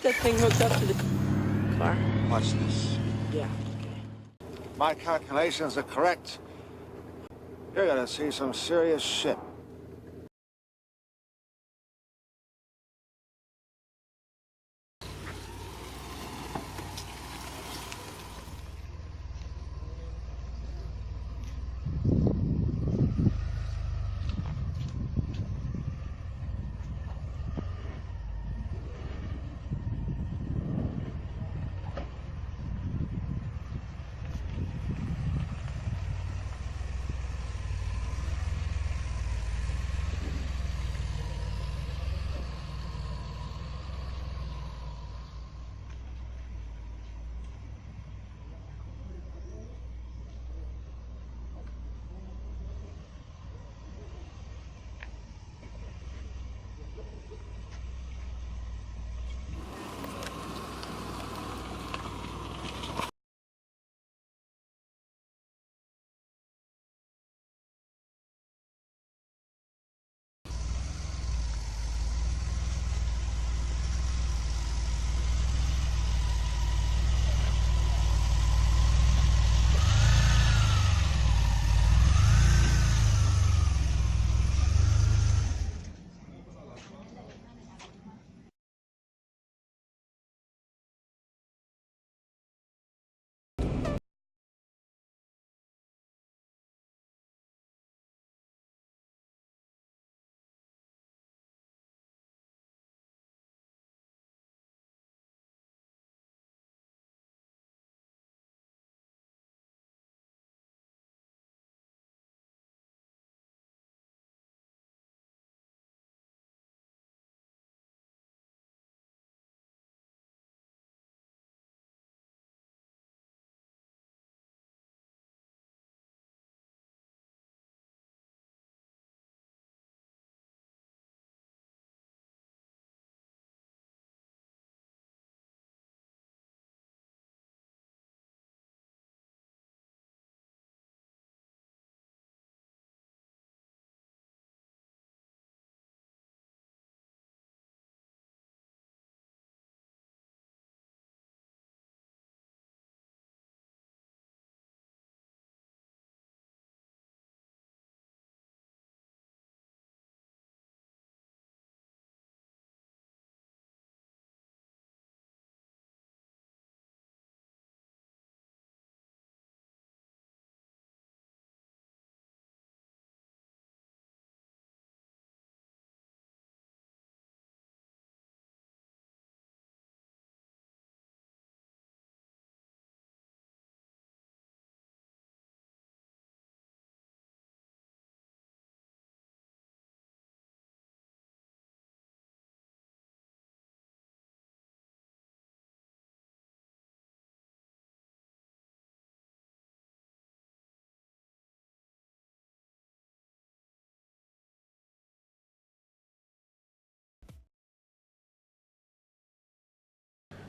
that thing hooked up to the car? Watch this. Yeah, okay. My calculations are correct. You're gonna see some serious shit.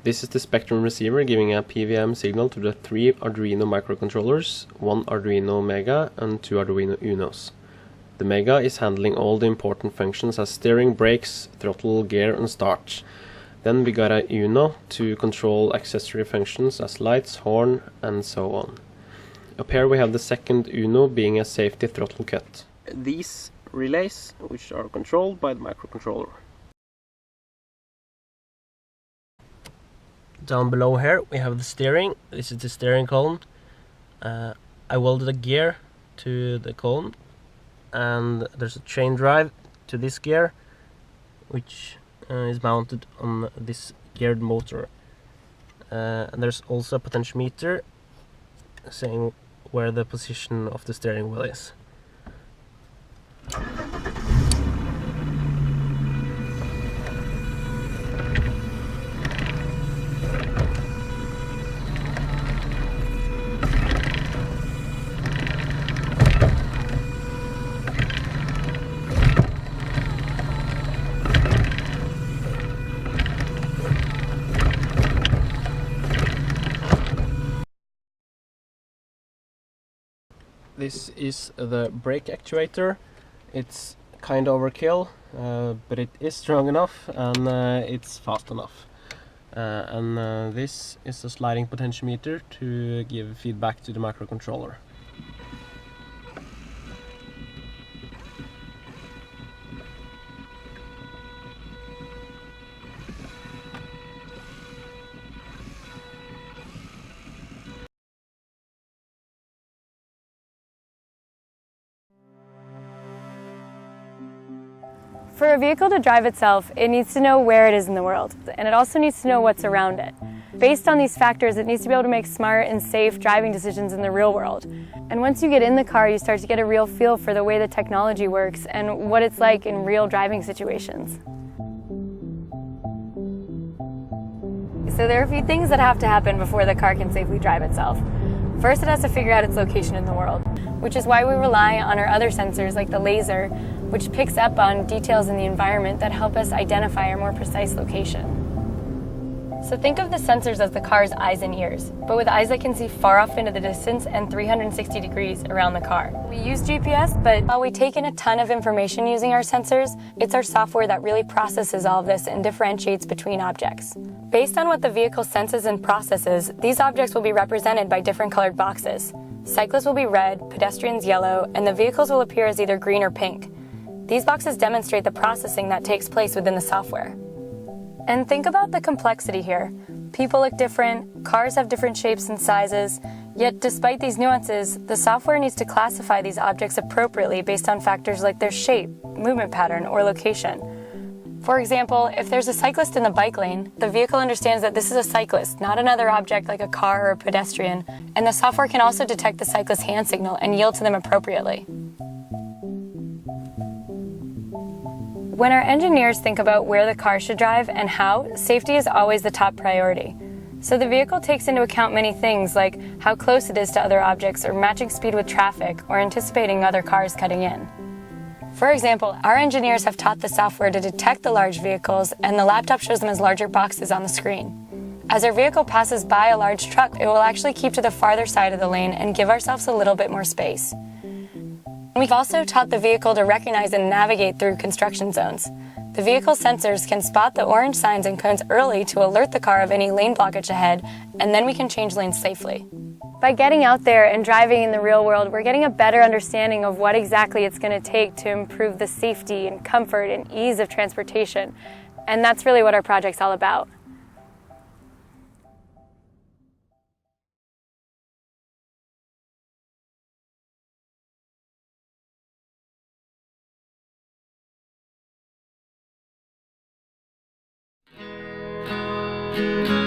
This is the Spectrum receiver giving a PWM signal to the 3 Arduino microcontrollers, 1 Arduino Mega and 2 Arduino Unos. The Mega is handling all the important functions as steering, brakes, throttle, gear and start. Then we got a Uno to control accessory functions as lights, horn and so on. Up here we have the second Uno being a safety throttle cut. These relays, which are controlled by the microcontroller. Down below here we have the steering. This is the steering column. I welded a gear to the column, and there's a chain drive to this gear, which is mounted on this geared motor. And there's also a potentiometer saying where the position of the steering wheel is. This is the brake actuator. It's kind of overkill, but it is strong enough and it's fast enough. and this is a sliding potentiometer to give feedback to the microcontroller. For a vehicle to drive itself, it needs to know where it is in the world, and it also needs to know what's around it. Based on these factors, it needs to be able to make smart and safe driving decisions in the real world. And once you get in the car, you start to get a real feel for the way the technology works and what it's like in real driving situations. So there are a few things that have to happen before the car can safely drive itself. First, it has to figure out its location in the world, which is why we rely on our other sensors like the laser, which picks up on details in the environment that help us identify our more precise location. So think of the sensors as the car's eyes and ears, but with eyes that can see far off into the distance and 360 degrees around the car. We use GPS, but while we take in a ton of information using our sensors, it's our software that really processes all of this and differentiates between objects. Based on what the vehicle senses and processes, these objects will be represented by different colored boxes. Cyclists will be red, pedestrians yellow, and the vehicles will appear as either green or pink. These boxes demonstrate the processing that takes place within the software. And think about the complexity here. People look different, cars have different shapes and sizes, yet despite these nuances, the software needs to classify these objects appropriately based on factors like their shape, movement pattern, or location. For example, if there's a cyclist in the bike lane, the vehicle understands that this is a cyclist, not another object like a car or a pedestrian, and the software can also detect the cyclist's hand signal and yield to them appropriately. When our engineers think about where the car should drive and how, safety is always the top priority. So the vehicle takes into account many things like how close it is to other objects or matching speed with traffic or anticipating other cars cutting in. For example, our engineers have taught the software to detect the large vehicles, and the laptop shows them as larger boxes on the screen. As our vehicle passes by a large truck, it will actually keep to the farther side of the lane and give ourselves a little bit more space. We've also taught the vehicle to recognize and navigate through construction zones. The vehicle sensors can spot the orange signs and cones early to alert the car of any lane blockage ahead, and then we can change lanes safely. By getting out there and driving in the real world, we're getting a better understanding of what exactly it's going to take to improve the safety and comfort and ease of transportation. And that's really what our project's all about. Okay.